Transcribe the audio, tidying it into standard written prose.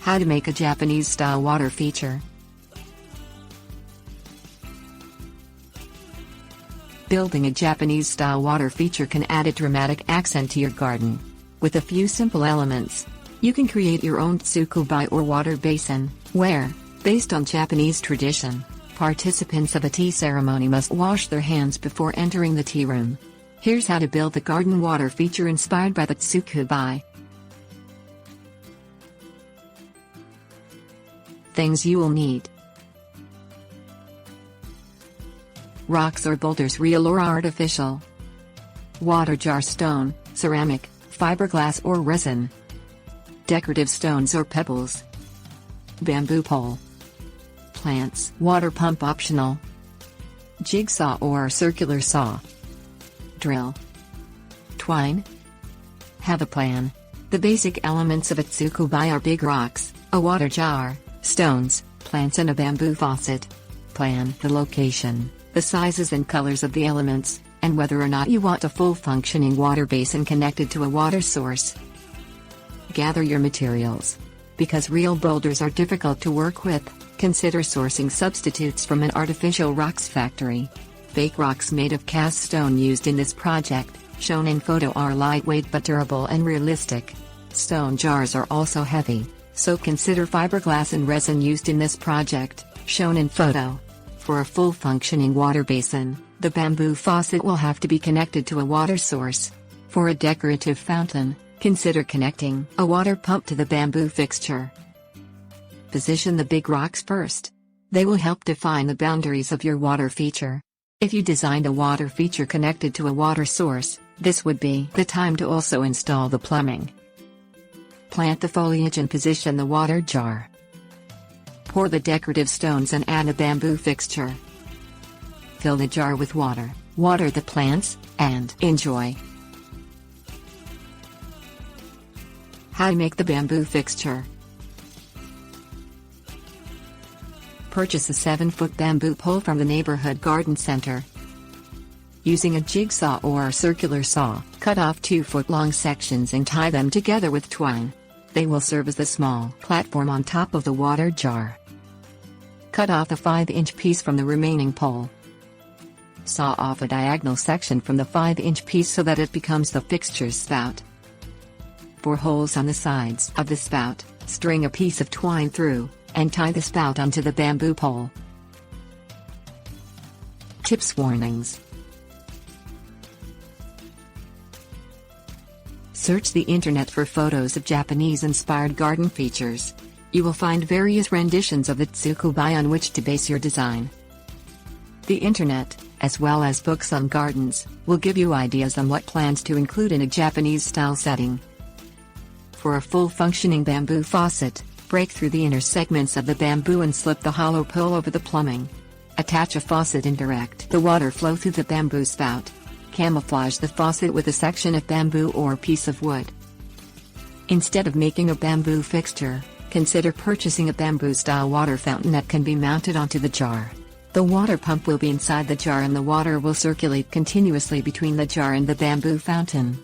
How to make a Japanese-style water feature. Building a Japanese-style water feature can add a dramatic accent to your garden. With a few simple elements, you can create your own tsukubai or water basin, where, based on Japanese tradition, participants of a tea ceremony must wash their hands before entering the tea room. Here's how to build the garden water feature inspired by the tsukubai. Things you will need: rocks or boulders, real or artificial; water jar, stone, ceramic, fiberglass or resin; decorative stones or pebbles; bamboo pole; plants, water pump optional; jigsaw or circular saw; drill; twine. Have a plan. The basic elements of a tsukubai are big rocks, a water jar, stones, plants and a bamboo faucet. Plan the location, the sizes and colors of the elements, and whether or not you want a full functioning water basin connected to a water source. Gather your materials. Because real boulders are difficult to work with, consider sourcing substitutes from an artificial rocks factory. Fake rocks made of cast stone used in this project, shown in photo, are lightweight but durable and realistic. Stone jars are also heavy, so consider fiberglass and resin used in this project, shown in photo. For a full functioning water basin, the bamboo faucet will have to be connected to a water source. For a decorative fountain, consider connecting a water pump to the bamboo fixture. Position the big rocks first. They will help define the boundaries of your water feature. If you designed a water feature connected to a water source, this would be the time to also install the plumbing. Plant the foliage and position the water jar. Pour the decorative stones and add a bamboo fixture. Fill the jar with water, water the plants, and enjoy. How to make the bamboo fixture. Purchase a 7-foot bamboo pole from the neighborhood garden center. Using a jigsaw or circular saw, cut off 2-foot-long sections and tie them together with twine. They will serve as the small platform on top of the water jar. Cut off a 5-inch piece from the remaining pole. Saw off a diagonal section from the 5-inch piece so that it becomes the fixture's spout. For holes on the sides of the spout, string a piece of twine through, and tie the spout onto the bamboo pole. Tips: warnings. Search the internet for photos of Japanese-inspired garden features. You will find various renditions of the tsukubai on which to base your design. The internet, as well as books on gardens, will give you ideas on what plants to include in a Japanese-style setting. For a full-functioning bamboo faucet, break through the inner segments of the bamboo and slip the hollow pole over the plumbing. Attach a faucet and direct the water flow through the bamboo spout. Camouflage the faucet with a section of bamboo or piece of wood. Instead of making a bamboo fixture, consider purchasing a bamboo-style water fountain that can be mounted onto the jar. The water pump will be inside the jar and the water will circulate continuously between the jar and the bamboo fountain.